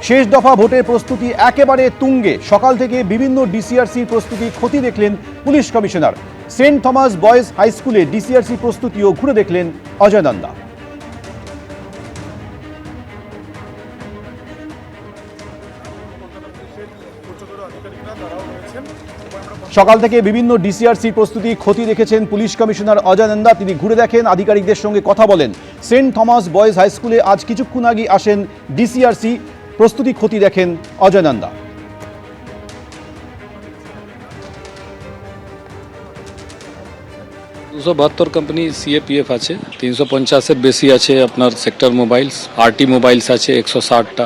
শেষ দফা ভোটের প্রস্তুতি একেবারে তুঙ্গে। সকাল থেকে বিভিন্ন ডিসিআরসির প্রস্তুতি খতিয়ে দেখলেন police commissioner. Saint Thomas Boys High স্কুলে ডিসিআরসি প্রস্তুতিও ঘুরে দেখলেন অজয় নন্দা। সকাল থেকে বিভিন্ন ডিসিআরসির প্রস্তুতি খতিয়ে দেখেছেন পুলিশ কমিশনার অজয় নন্দা। তিনি ঘুরে দেখেন, আধিকারিকদের সঙ্গে কথা বলেন। সেন্ট থমাস বয়েজ হাই স্কুলে আজ কিছুক্ষণ আগে আসেন ডিসিআরসি, প্রস্তুতি খতিয়ে দেখেন অজয় নন্দা। 272 কোম্পানি সিএপিএফ আছে, 350 বেশি আছে আপনার সেক্টর মোবাইলস, আরটি মোবাইলস আছে 160টা,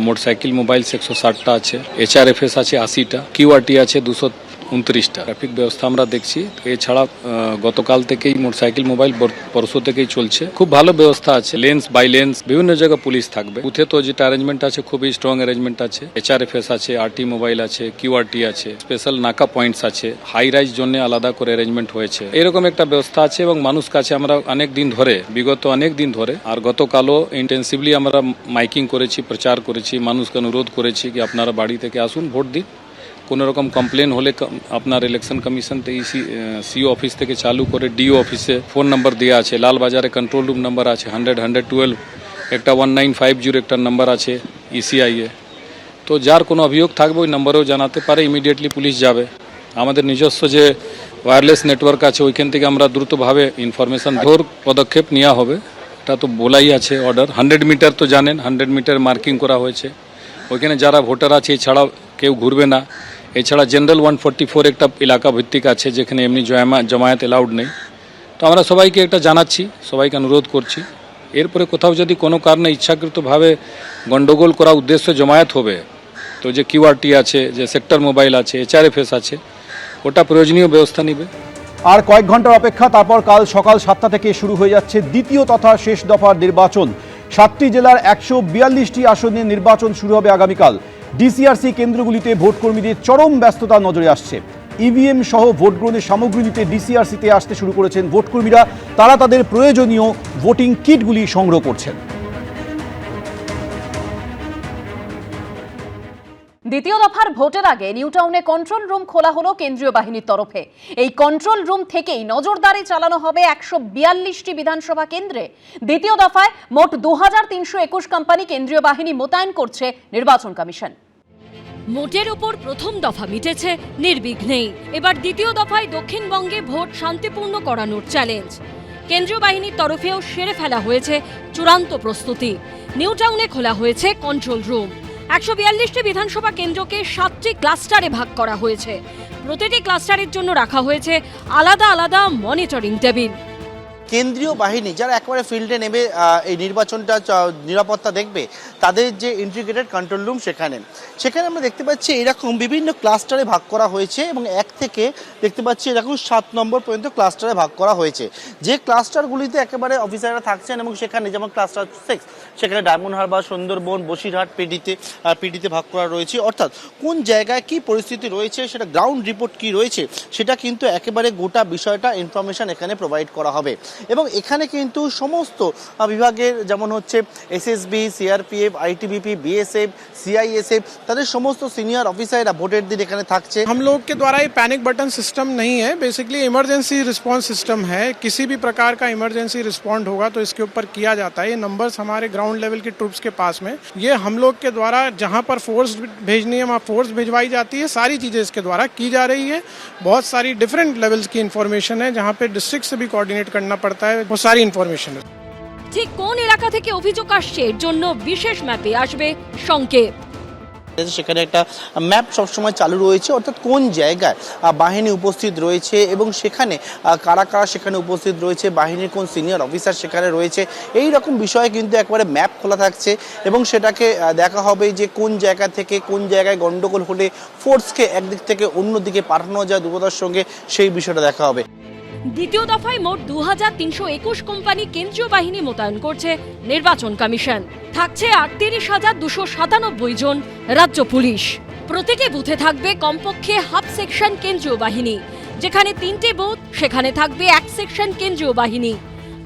মোটরসাইকেল মোবাইলস 160টা আছে, এইচআরএফএস আছে 80টা, কিউআরটি আছে 229টা। ট্রাফিক ব্যবস্থা আমরা দেখছি। এছাড়া গতকাল থেকেই মোটরসাইকেল মোবাইল পরশু থেকেই চলছে। খুব ভালো ব্যবস্থা আছে, লেন্স বাই লেন্স বিভিন্ন জায়গায় পুলিশ থাকবে। বুথে তো যেটা অ্যারেঞ্জমেন্ট আছে খুবই স্ট্রং অ্যারেঞ্জমেন্ট আছে। এইচআরএফএস আছে, আরটি মোবাইল আছে, কিউআরটি আছে, স্পেশাল নাকা পয়েন্টস আছে, হাই রাইজ জন্য আলাদা করে অ্যারেঞ্জমেন্ট হয়েছে। এরকম একটা ব্যবস্থা আছে এবং মানুষ কাছে আমরা বিগত অনেক দিন ধরে আর গতকালও ইন্টেন্সিভলি আমরা মাইকিং করেছি, প্রচার করেছি, মানুষকে অনুরোধ করেছি কি আপনারা বাড়ি থেকে আসুন, ভোট দিন। কোনো রকম কমপ্লেন হলে আপনার ইলেকশন কমিশন থেকে সিও অফিস থেকে চালু করে ডিও অফিসে ফোন নাম্বার দেওয়া আছে, লালবাজারে কন্ট্রোল রুম নাম্বার আছে 100-112, একটা 1950 একটা নাম্বার আছে ইসিআইএ। তো যার কোনো অভিযোগ থাকবে ওই নাম্বারেও জানাতে পারে, ইমিডিয়েটলি পুলিশ যাবে। আমাদের নিজস্ব যে ওয়্যারলেস নেটওয়ার্ক আছে ওইখান থেকে আমরা দ্রুতভাবে ইনফরমেশন ধর পদক্ষেপ নেওয়া হবে। এটা তো বলাই আছে অর্ডার। 100 মিটার তো জানেন, 100 মিটার মার্কিং করা হয়েছে। ওইখানে যারা ভোটার আছে এছাড়া কেউ ঘুরবে না। এছাড়া জেনারেল 144 একটা এলাকা ভিত্তিক আছে যেখানে এমনি জমায়েত অ্যালাউড নেই। তো আমরা সবাইকে এটা জানাচ্ছি, সবাইকে অনুরোধ করছি। এরপরে কোথাও যদি কোনো কারণে ইচ্ছাকৃতভাবে গন্ডগোল করা উদ্দেশ্যে জমায়েত হবে, তো যে কিউআরটি আছে, যে সেক্টর মোবাইল আছে, এইচআরএফএস আছে, ওটা প্রয়োজনীয় ব্যবস্থা নেবে। আর কয়েক ঘন্টার অপেক্ষা, তারপর কাল সকাল 7টা থেকে শুরু হয়ে যাচ্ছে দ্বিতীয় তথা শেষ দফার নির্বাচন। 7টি জেলার 142টি আসনে নির্বাচন শুরু হবে আগামীকাল। ডিসিআরসি কেন্দ্রগুলিতে ভোটকর্মীদের চরম ব্যস্ততা নজরে আসছে। ইভিএম সহ ভোট গ্রহণের সামগ্রী নিতে ডিসিআরসিতে আসতে শুরু করেছেন ভোটকর্মীরা। তারা তাদের প্রয়োজনীয় ভোটিং কিটগুলি সংগ্রহ করছেন। দ্বিতীয় দফার ভোটের আগে নিউ টাউনে কন্ট্রোল রুম খোলা হলো কেন্দ্রীয় বাহিনীর তরফে। এই কন্ট্রোল রুম থেকেই নজরদারি চালানো হবে 142টি বিধানসভা কেন্দ্রে। দ্বিতীয় দফায় মোট 2321 কোম্পানি কেন্দ্রীয় বাহিনী মোতায়েন করছে নির্বাচন কমিশন। মোটের উপর প্রথম দফা মিটেছে নির্বিঘ্নেই। এবার দ্বিতীয় দফায় দক্ষিণবঙ্গে ভোট শান্তিপূর্ণ করানোর চ্যালেঞ্জ। কেন্দ্রীয় বাহিনীর তরফেও সেরে ফেলা হয়েছে চূড়ান্ত প্রস্তুতি। নিউ টাউনে খোলা হয়েছে কন্ট্রোল রুম। 142টি বিধানসভা কেন্দ্রকে 7টি ক্লাস্টারে ভাগ করা হয়েছে। প্রতিটি ক্লাস্টারের জন্য রাখা হয়েছে আলাদা আলাদা মনিটরিং টেবিল। কেন্দ্রীয় বাহিনী যারা একেবারে ফিল্ডে নেমে এই নির্বাচনটা নিরাপত্তা দেখবে, তাদের যে ইন্টিগ্রেটেড কন্ট্রোল রুম সেখানে আমরা দেখতে পাচ্ছি এরকম বিভিন্ন ক্লাস্টারে ভাগ করা হয়েছে এবং 1 থেকে দেখতে পাচ্ছি এরকম 7 নম্বর পর্যন্ত ক্লাস্টারে ভাগ করা হয়েছে। যে ক্লাস্টারগুলিতে একেবারে অফিসাররা থাকছেন এবং সেখানে যেমন ক্লাস্টার 6 সেখানে ডায়মন্ড হারবার, সুন্দরবন, বসিরহাট, পিডিতে ভাগ করা রয়েছে। অর্থাৎ কোন জায়গায় কি পরিস্থিতি রয়েছে, সেটা গ্রাউন্ড রিপোর্ট কি রয়েছে, সেটা কিন্তু একেবারে গোটা বিষয়টা ইনফরমেশন এখানে প্রোভাইড করা হবে। এবং এখানে কিন্তু সমস্ত বিভাগের যেমন হচ্ছে SSB, CRPF, ITBP, BSF, CISF, তাদের সমস্ত সিনিয়র অফিসাররা ভোটের দিন এখানে থাকছে। हम लोग के द्वारा ये पैनिक बटन सिस्टम नहीं है, बेसिकली इमरजेंसी रिस्पांस सिस्टम है। किसी भी प्रकार का इमरजेंसी रिस्पॉन्ड होगा तो इसके ऊपर किया जाता है। ये नंबर्स हमारे ग्राउंड लेवल की ट्रूप्स के पास में, ये हम लोग के द्वारा जहाँ पर फोर्स भेजनी है वहाँ फोर्स भिजवाई जाती है। सारी चीज़ें इसके द्वारा की जा रही है। बहुत सारी डिफरेंट लेवल्स की इन्फॉर्मेशन है, जहाँ पे डिस्ट्रिक्ट से भी कोऑर्डिनेट करना पड़ता है। बहुत सारी इन्फॉर्मेशन है। ঠিক কোন এলাকা থেকে অভিযোগ আসছে এর জন্য বিশেষ ম্যাপে আসবে সংকেত। সেখানে একটা ম্যাপ সবসময় চালু রয়েছে, অর্থাৎ কোন জায়গায় বাহিনী উপস্থিত রয়েছে এবং সেখানে কারা কারা সেখানে উপস্থিত রয়েছে, বাহিনীর কোন সিনিয়র অফিসার সেখানে রয়েছে, এই রকম বিষয়ে কিন্তু একবারে ম্যাপ খোলা থাকছে এবং সেটাকে দেখা হবে যে কোন জায়গা থেকে কোন জায়গায় গন্ডগোল হলে ফোর্সকে একদিক থেকে অন্য দিকে পাঠানো যায় দ্রুততার সঙ্গে, সেই বিষয়টা দেখা হবে। দ্বিতীয় দফায় মোট 2321 কোম্পানি কেন্দ্রীয় বাহিনী মোতায়েন করছে নির্বাচন কমিশন। থাকছে 38,297 জন রাজ্য পুলিশ। প্রতিটি বুথে থাকবে কমপক্ষে হাফ সেকশন কেন্দ্রীয় বাহিনী। যেখানে 3টে বুথ সেখানে থাকবে 1 সেকশন কেন্দ্রীয় বাহিনী।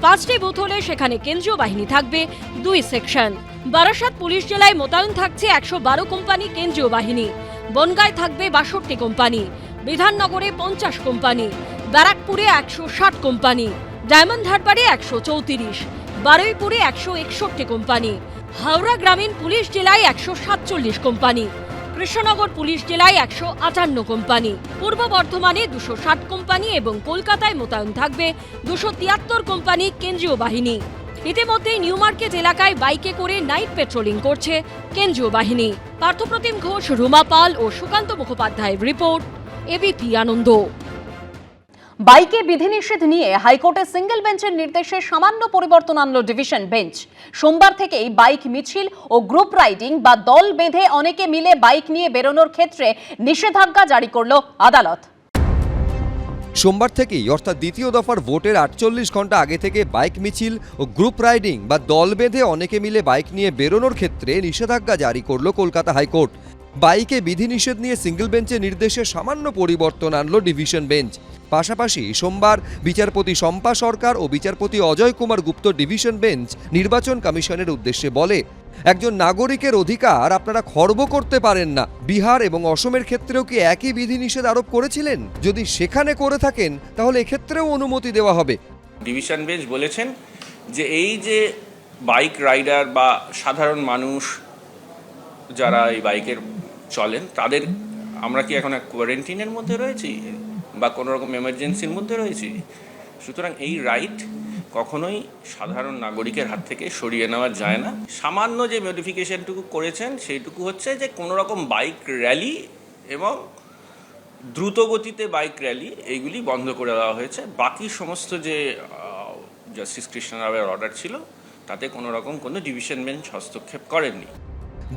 5টি বুথ হলে সেখানে কেন্দ্রীয় বাহিনী থাকবে 2 সেকশন। বারাসাত পুলিশ জেলায় মোতায়েন থাকছে 112 কোম্পানি কেন্দ্রীয় বাহিনী, বনগাঁয় থাকবে 62 কোম্পানি, বিধাননগরে 50 কোম্পানি, ব্যারাকপুরে 160 কোম্পানি, ডায়মন্ড হারবারে 134, বারুইপুরে 161 কোম্পানি, হাওড়া গ্রামীণ পুলিশ জেলায় 147 কোম্পানি, কৃষ্ণনগর পুলিশ জেলায় 158 কোম্পানি, পূর্ব বর্ধমানে 260 কোম্পানি এবং কলকাতায় মোতায়েন থাকবে 273 কোম্পানি কেন্দ্রীয় বাহিনী। ইতিমধ্যেই নিউ মার্কেট এলাকায় বাইকে করে নাইট পেট্রোলিং করছে কেন্দ্রীয় বাহিনী। পার্থপ্রতিম ঘোষ, রুমা পাল ও সুকান্ত মুখোপাধ্যায়ের রিপোর্ট, এবিপি আনন্দ। বাইকে বিধিনিষেধ নিয়ে হাইকোর্টে সিঙ্গেল বেঞ্চের নির্দেশে সামান্য পরিবর্তন আনল ডিভিশন বেঞ্চ। সোমবার থেকেই বাইক মিছিল ও গ্রুপ রাইডিং বা দল বেঁধে অনেকে মিলে বাইক নিয়ে বেরোনোর ক্ষেত্রে নিষেধাজ্ঞা জারি করল আদালত। সোমবার থেকেই অর্থাৎ দ্বিতীয় দফার ভোটের 48 ঘন্টা আগে থেকে বাইক মিছিল ও গ্রুপ রাইডিং বা দল বেঁধে অনেকে মিলে বাইক নিয়ে বেরোনোর ক্ষেত্রে নিষেধাজ্ঞা জারি করল কলকাতা হাইকোর্ট। বাইকে বিধিনিষেধ নিয়ে সিঙ্গেল বেঞ্চের নির্দেশে সামান্য পরিবর্তন আনল ডিভিশন বেঞ্চ। পাশাপাশি সোমবার বিচারপতি শম্পা সরকার ও বিচারপতি অজয় কুমার গুপ্ত ডিভিশন বেঞ্চ নির্বাচন কমিশনের উদ্দেশ্যে বলে, একজন নাগরিকের অধিকার আপনারা খর্ব করতে পারেন না। বিহার এবং অসমের ক্ষেত্রেও কি একই বিধিনিষেধ আরোপ করেছিলেন? যদি সেখানে করে থাকেন তাহলে এক্ষেত্রেও অনুমতি দেওয়া হবে। ডিভিশন বেঞ্চ বলেছেন যে এই যে বাইক রাইডার বা সাধারণ মানুষ যারা এই বাইকের চলেন, তাদের আমরা কি এখন কোয়ারেন্টিনের মধ্যে রয়েছি বা কোনো রকম এমার্জেন্সির মধ্যে রয়েছি? সুতরাং এই রাইট কখনোই সাধারণ নাগরিকের হাত থেকে সরিয়ে নেওয়া যায় না। সামান্য যে মডিফিকেশনটুকু করেছেন সেইটুকু হচ্ছে যে কোনো রকম বাইক র্যালি এবং দ্রুত গতিতে বাইক র্যালি এইগুলি বন্ধ করে দেওয়া হয়েছে। বাকি সমস্ত যে জাস্টিস কৃষ্ণ রাওয়ের অর্ডার ছিল তাতে কোনো রকম কোনো ডিভিশন বেঞ্চ হস্তক্ষেপ করেননি।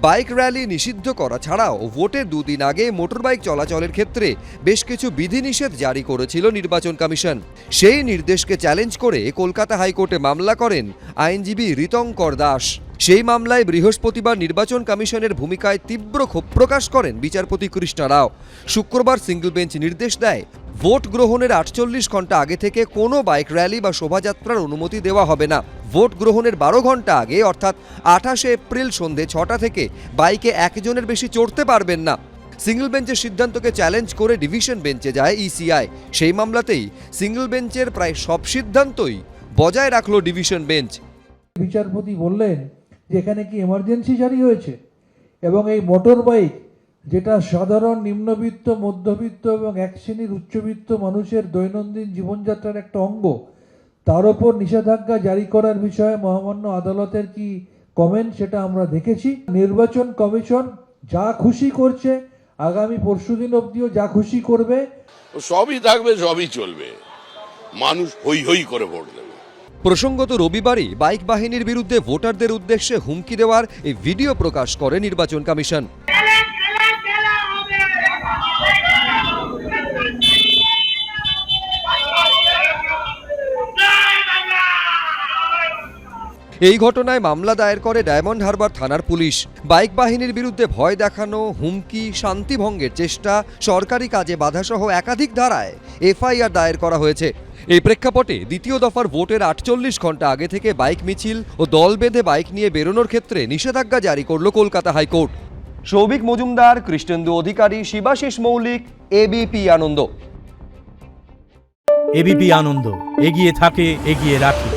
বাইক র্যালি নিষিদ্ধ করা ছাড়াও ভোটের দুদিন আগে মোটরবাইক চলাচলের ক্ষেত্রে বেশ কিছু বিধিনিষেধ জারি করেছিল নির্বাচন কমিশন। সেই নির্দেশকে চ্যালেঞ্জ করে কলকাতা হাইকোর্টে মামলা করেন আইনজীবী ঋতঙ্কর দাস। সেই মামলায় বৃহস্পতিবার নির্বাচন কমিশনের ভূমিকায় তীব্র ক্ষোভ প্রকাশ করেন বিচারপতি কৃষ্ণ রাও। শুক্রবার সিঙ্গেল বেঞ্চ নির্দেশ দেয়, ভোট গ্রহণের 48 ঘন্টা আগে থেকে কোনো বাইক র্যালি বা শোভাযাত্রার অনুমতি দেওয়া হবে না। ভোট গ্রহণের 12 ঘন্টা আগে অর্থাৎ 28 এপ্রিল সন্ধে 6টা থেকে বাইকে একজনের বেশি চড়তে পারবেন না। সিঙ্গেল বেঞ্চের সিদ্ধান্তকে চ্যালেঞ্জ করে ডিভিশন বেঞ্চে যায় ইসিআই। সেই মামলাতেই সিঙ্গেল বেঞ্চের প্রায় সব সিদ্ধান্তই বজায় রাখলো ডিভিশন বেঞ্চ। বিচারপতি বললেন যে এখানে কি এমার্জেন্সি জারি হয়েছে এবং এই মোটর বাইক যেটা সাধারণ নিম্নবিত্ত, মধ্যবিত্ত এবং এক শ্রেণীর উচ্চবিত্ত মানুষের দৈনন্দিন জীবনযাত্রার একটা অঙ্গ, তার ওপর নিষেধাজ্ঞা জারি করার বিষয়ে মহামান্য আদালতের কি কমেন্ট সেটা আমরা দেখেছি। নির্বাচন কমিশন যা খুশি করছে, আগামী পরশুদিন অবধিও যা খুশি করবে, সবই থাকবে, সবই চলবে, মানুষ হই হই করে ভোট দেবে। প্রসঙ্গত রবিবারই বাইক বাহিনীর বিরুদ্ধে ভোটারদের উদ্দেশ্যে হুমকি দেওয়ার এই ভিডিও প্রকাশ করে নির্বাচন কমিশন। এই ঘটনায় মামলা দায়ের করে ডায়মন্ড হারবার থানার পুলিশ। বাইক বাহিনীর বিরুদ্ধে ভয় দেখানো, হুমকি, শান্তিভঙ্গের চেষ্টা, সরকারি কাজে বাধাসহ একাধিক ধারায় এফআইআর দায়ের করা হয়েছে। এই প্রেক্ষাপটে দ্বিতীয় দফার ভোটের 48 ঘন্টা আগে থেকে বাইক মিছিল ও দল বেঁধে বাইক নিয়ে বেরোনোর ক্ষেত্রে নিষেধাজ্ঞা জারি করল কলকাতা হাইকোর্ট। সৌভিক মজুমদার, কৃষ্ণেন্দু অধিকারী, শিবাশিস মৌলিক, এবিপি আনন্দ। এবিপি আনন্দ, এগিয়ে থাকে, এগিয়ে রাখে।